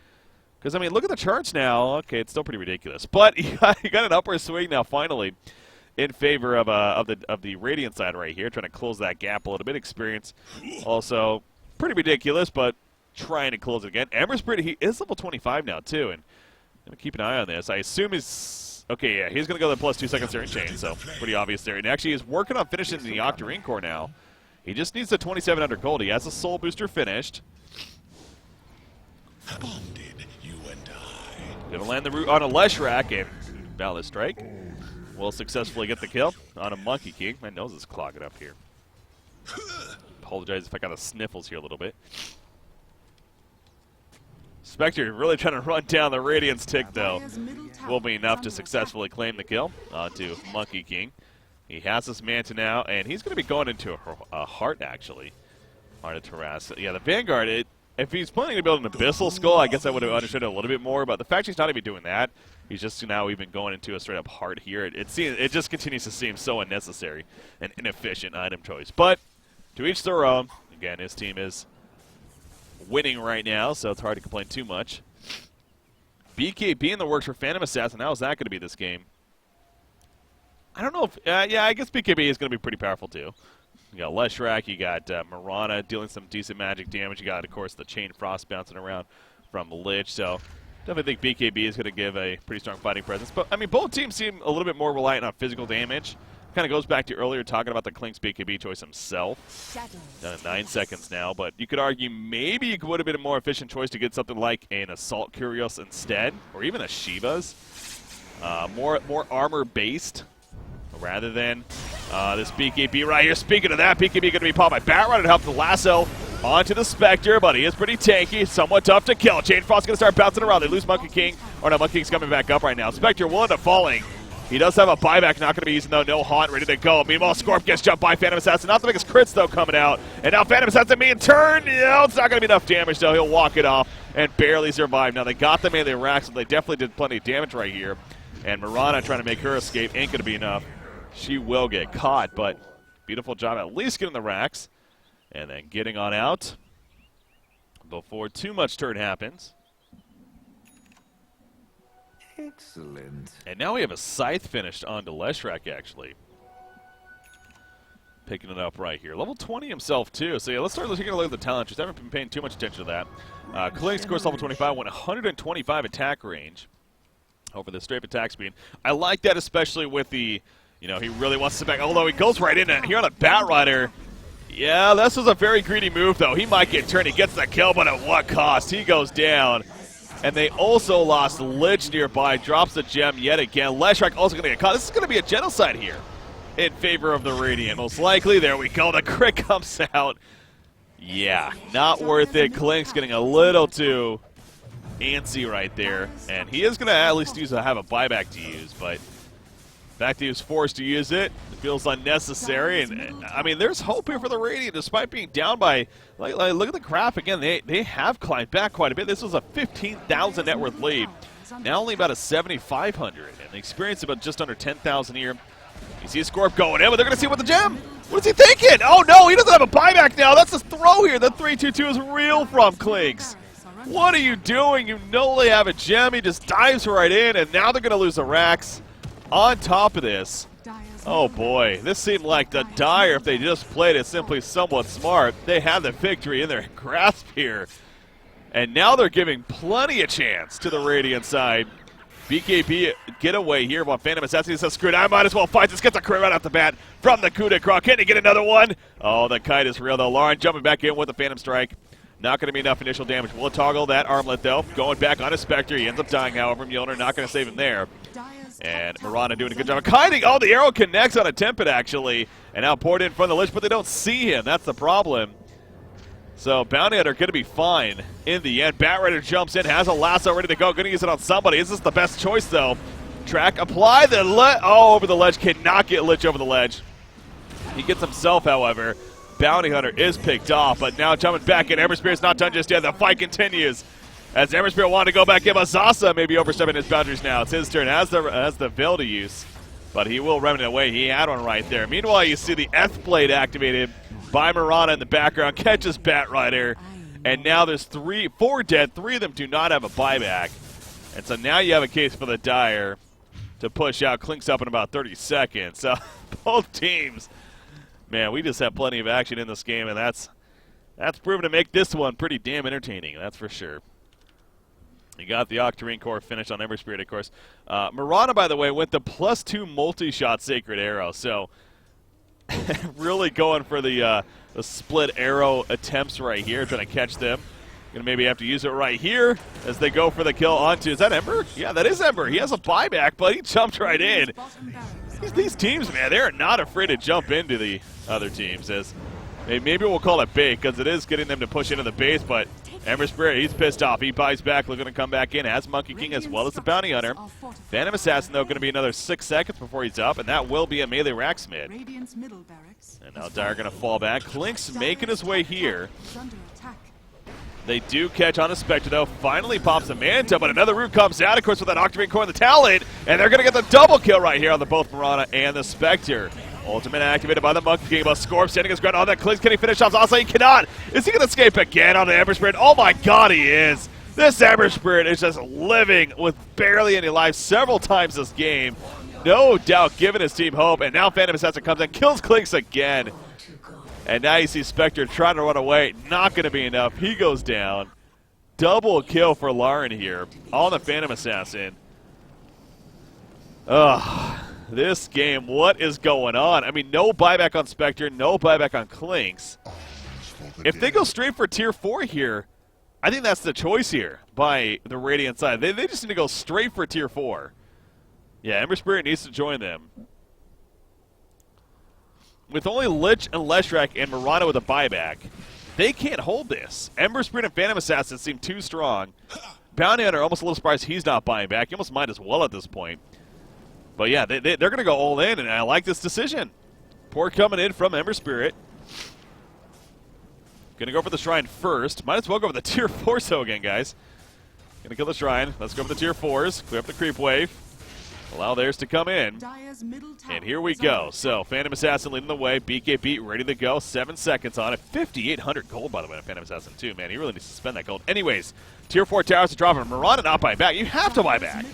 Because, I mean, look at the charts now. Okay, it's still pretty ridiculous. But you got an upward swing now, finally, in favor of the Radiant side right here, trying to close that gap a little bit. Experience also pretty ridiculous, but trying to close it again. Ember Spirit, he is level 25 now, too, and I'm going to keep an eye on this. I assume he's... Okay, yeah, he's going to go to the plus 2 seconds Searing Chain, so pretty obvious there. And actually, he's working on finishing the Octarine Core now. He just needs the 2700 gold. He has a Soul Booster finished. Bonded, you and I. Going to land the root on a Leshrac, and Valid Strike will successfully get the kill on a Monkey King. My nose is clogging up here. Apologize if I got the sniffles here a little bit. Spectre really trying to run down the Radiant's tick, though. Will be enough to successfully claim the kill onto Monkey King. He has this Manta now, and he's going to be going into a Heart, actually. Heart of Terras. Yeah, the Vanguard, if he's planning to build an Abyssal Skull, I guess I would have understood it a little bit more, but the fact he's not even doing that, he's just now even going into a straight-up Heart here. It just continues to seem so unnecessary and inefficient item choice. But to each their own. Again, his team is winning right now, so it's hard to complain too much. BKB in the works for Phantom Assassin. How is that going to be this game? I don't know if... yeah, I guess BKB is going to be pretty powerful, too. You got Leshrac, you got Mirana dealing some decent magic damage. You got, of course, the Chain Frost bouncing around from Lich. So definitely think BKB is going to give a pretty strong fighting presence. But, I mean, both teams seem a little bit more reliant on physical damage. Kind of goes back to earlier talking about the Klink's BKB choice himself. Done in 9 seconds now, but you could argue maybe it would have been a more efficient choice to get something like an Assault Curios instead, or even a Shiva's. More armor-based rather than this BKB right here. Speaking of that, BKB going to be popped by Batrider to help the lasso onto the Spectre, but he is pretty tanky, somewhat tough to kill. Chain Frost going to start bouncing around. They lose Monkey King, or no, Monkey King's coming back up right now. Spectre will end up falling. He does have a buyback, not going to be using, though. No haunt, ready to go. Meanwhile, Scorp gets jumped by Phantom Assassin. Not the biggest crits, though, coming out. And now Phantom Assassin being turned. No, it's not going to be enough damage, though. He'll walk it off and barely survive. Now, they got the melee racks, so they definitely did plenty of damage right here. And Mirana trying to make her escape ain't going to be enough. She will get caught, but beautiful job at least getting the racks. And then getting on out before too much turn happens. Excellent. And now we have a Scythe finished onto Leshrac, actually. Picking it up right here. Level 20 himself, too. So, yeah, let's start taking a look at the talent. Just haven't been paying too much attention to that. Kling's, of course, level 25, 125 attack range over the straight attack speed. I like that, especially with the, you know, he really wants to back. Although he goes right in it here on a Batrider. Yeah, this was a very greedy move, though. He might get turned. He gets the kill, but at what cost? He goes down. And they also lost Lich nearby, drops the gem yet again. Leshrac also going to get caught. This is going to be a genocide here. in favor of the Radiant. Most likely, there we go. The crit comes out. Yeah, not worth it. Klink's getting a little too antsy right there. And he is going to at least have a buyback to use, but the fact that he was forced to use it, it feels unnecessary. And I mean, there's hope here for the Radiant, despite being down by, look at the graph again. They have climbed back quite a bit. This was a 15,000 net worth lead. Now only about a 7,500, and the experience about just under 10,000 here. You see a Scorp going in, but they're going to see what the gem. What is he thinking? Oh no, he doesn't have a buyback now. That's a throw here. The 3-2-2 is real from Klinks. What are you doing? You know they have a gem. He just dives right in, and now they're going to lose the racks. On top of this, oh boy, this seemed like the Dire, if they just played it simply somewhat smart, they had the victory in their grasp here. And now they're giving plenty of chance to the Radiant side. BKB get away here while Phantom Assassin says, screw it, I might as well fight this. Gets a crit right off the bat from the coup de grace. Can he get another one? Oh, the kite is real though. Lauren jumping back in with the Phantom Strike. Not going to be enough initial damage. We'll toggle that armlet though. Going back on a Spectre. He ends up dying, however. Mjolnir not going to save him there. And Mirana doing a good job of kiting. Oh, the arrow connects on a Temped actually. And now poured in front of the Lich, but they don't see him. That's the problem. So Bounty Hunter going to be fine in the end. Bat Rider jumps in, has a lasso ready to go. Going to use it on somebody. Is this the best choice though? Track, apply the over the ledge. Cannot get Lich over the ledge. He gets himself, however. Bounty Hunter is picked off, but now jumping back in. Ember Spirit's not done just yet. The fight continues. As Ember Spirit wanted to go back in, but Zasa maybe overstepping his boundaries now. It's his turn. Has the Veil to use, but he will remedy away. He had one right there. Meanwhile, you see the Eth Blade activated by Mirana in the background. Catches Bat Rider, and now there's 4 dead. 3 of them do not have a buyback, and so now you have a case for the Dire to push out. Klink's up in about 30 seconds. So both teams, man, we just have plenty of action in this game, and that's proven to make this one pretty damn entertaining. That's for sure. You got the Octarine Core finish on Ember Spirit, of course. Mirana, by the way, went the +2 multi-shot Sacred Arrow, so really going for the split arrow attempts right here, trying to catch them. Gonna maybe have to use it right here as they go for the kill onto, is that Ember? Yeah, that is Ember. He has a buyback, but he jumped right in. These teams, man, they're not afraid to jump into the other teams. As maybe we'll call it bait, because it is getting them to push into the base, but Ember Spirit, he's pissed off. He buys back, looking to come back in, has Monkey King as well as the Bounty Hunter. Phantom Assassin, though, going to be another 6 seconds before he's up, and that will be a melee Racksmith. And now Dire going to fall back. Klink's making his way here. They do catch on a Spectre, though. Finally pops a Manta, but another root comes out, of course, with that Octarine Core in the talent, and they're going to get the double kill right here on the both Mirana and the Spectre. Ultimate activated by the Monkey King, but Scorp standing his ground on that Klinks. Can he finish off? Also, he cannot. Is he going to escape again on the Ember Spirit? Oh my god, he is. This Ember Spirit is just living with barely any life several times this game. No doubt giving his team hope, and now Phantom Assassin comes in, kills Klinks again. And now you see Spectre trying to run away. Not going to be enough. He goes down. Double kill for Lauren here on the Phantom Assassin. Ugh. This game, what is going on? I mean, no buyback on Spectre, no buyback on Klinks. If they go straight for Tier 4 here, I think that's the choice here by the Radiant side. They just need to go straight for Tier 4. Yeah, Ember Spirit needs to join them. With only Lich and Leshrac and Mirana with a buyback, they can't hold this. Ember Spirit and Phantom Assassin seem too strong. Bounty Hunter, almost a little surprised he's not buying back. He almost might as well at this point. But yeah, they're going to go all in, and I like this decision. Port coming in from Ember Spirit. Going to go for the Shrine first. Might as well go for the Tier 4 so again, guys. Going to kill the Shrine. Let's go for the Tier 4s. Clear up the creep wave. Allow theirs to come in. And here we go. So, Phantom Assassin leading the way. BKB ready to go. 7 seconds on it. 5,800 gold, by the way, on Phantom Assassin, too. Man, he really needs to spend that gold. Anyways, Tier 4 towers to drop him. Mirana not buying back. You have to buy back.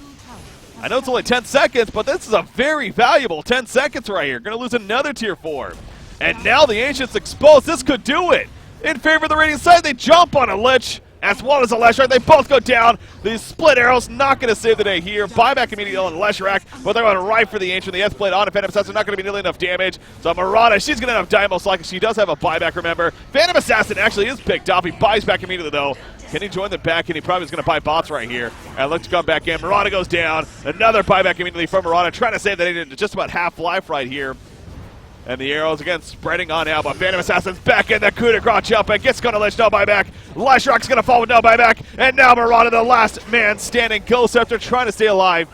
I know it's only 10 seconds, but this is a very valuable 10 seconds right here. Going to lose another Tier 4. And now the Ancient's exposed. This could do it. In favor of the Radiant side, they jump on a Lich, as well as a Leshrac. They both go down. These split arrows not going to save the day here. Buyback immediately on Leshrac, but they're going right for the Ancient. The S-Blade on a Phantom Assassin, not going to be nearly enough damage. So Mirana, she's going to have die most likely. She does have a buyback, remember. Phantom Assassin actually is picked up. He buys back immediately, though. Can he join the back? And he probably is going to buy bots right here. And looks to come back in. Mirana goes down. Another buyback immediately from Mirana, trying to save that Ancient. Just about half life right here. And the arrows again spreading on out, but Phantom Assassin's back in the coup de grace jump and gets gonna lich, no buyback. Leshrock's gonna fall with no buyback, and now Marauder, the last man standing, Ghost after trying to stay alive.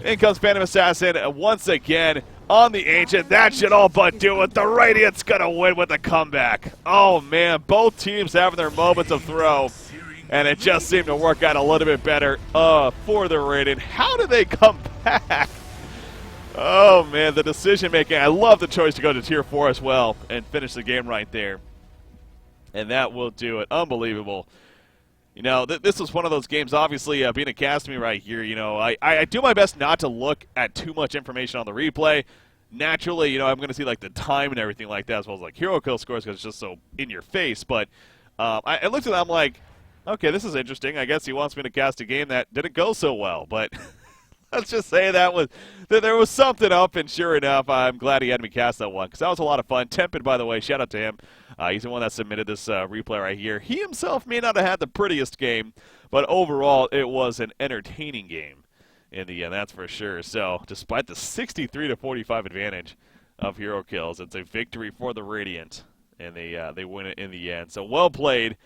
In comes Phantom Assassin once again on the Ancient. That should all but do it. The Radiant's gonna win with a comeback. Oh man, both teams having their moments of throw, and it just seemed to work out a little bit better for the Radiant. How do they come back? Oh, man, the decision-making. I love the choice to go to Tier 4 as well and finish the game right there. And that will do it. Unbelievable. You know, this was one of those games, obviously, being a cast me right here, you know, I do my best not to look at too much information on the replay. Naturally, you know, I'm going to see, like, the time and everything like that, as well as, like, hero kill scores, because it's just so in your face. But I looked at it, I'm like, okay, this is interesting. I guess he wants me to cast a game that didn't go so well, but... Let's just say that there was something up, and sure enough, I'm glad he had me cast that one, because that was a lot of fun. Temped, by the way, shout out to him. He's the one that submitted this replay right here. He himself may not have had the prettiest game, but overall, it was an entertaining game in the end, that's for sure. So, despite the 63-45 advantage of hero kills, it's a victory for the Radiant, and they win it in the end. So, well played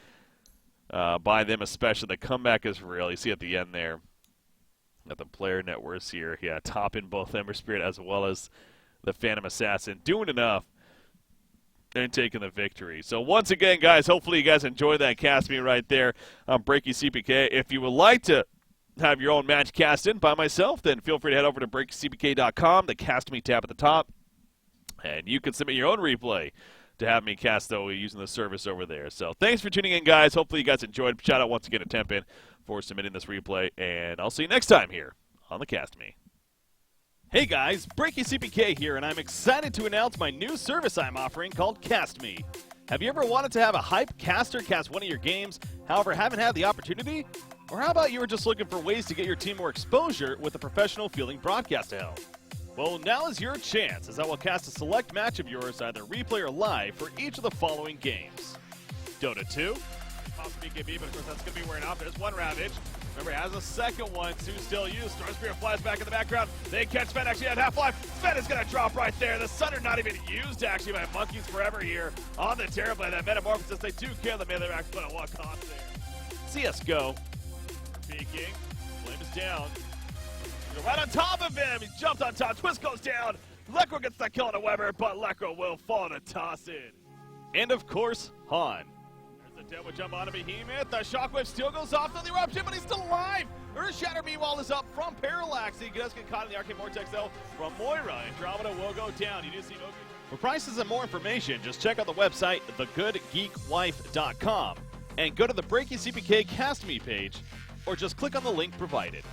by them, especially. The comeback is real. You see at the end there. Got the player net worths here. Yeah, top in both Ember Spirit as well as the Phantom Assassin. Doing enough and taking the victory. So once again, guys, hopefully you guys enjoyed that cast me right there on Breaky CPK. If you would like to have your own match cast in by myself, then feel free to head over to breakycpk.com, the cast me tab at the top, and you can submit your own replay to have me cast, though, using the service over there. So thanks for tuning in, guys. Hopefully you guys enjoyed. Shout out once again to Temped for submitting this replay, and I'll see you next time here on the Cast Me. Hey guys, Breaky CPK here, and I'm excited to announce my new service I'm offering called Cast Me. Have you ever wanted to have a hype caster cast one of your games, however haven't had the opportunity? Or how about you were just looking for ways to get your team more exposure with a professional feeling broadcast to help? Well, now is your chance, as I will cast a select match of yours, either replay or live, for each of the following games. Dota 2, possibly GB, but of course that's going to be wearing off. There's one Ravage. Remember, he has a second one. Two still used. Star Spear flies back in the background. They catch Sven actually at half-life. Sven is going to drop right there. The Sunder not even used, actually, by Monkeys Forever here on the Terrorblade. That Metamorphosis, they do kill the melee max, but at what cost there? CSGO. Peeking. Flame is down. Right on top of him. He jumped on top. Twist goes down. Lekro gets that kill on a Weber, but Lekro will fall to toss in. And, of course, Han. There's the Deadwood jump on a Behemoth. The Shockwave still goes off to the Eruption, but he's still alive. Earth Shatter, meanwhile, is up from Parallax. He does get caught in the Arcane Vortex, though, from Moira. Andromeda will go down. You do see no... For prices and more information, just check out the website, thegoodgeekwife.com, and go to the Breaky CPK Cast Me page, or just click on the link provided.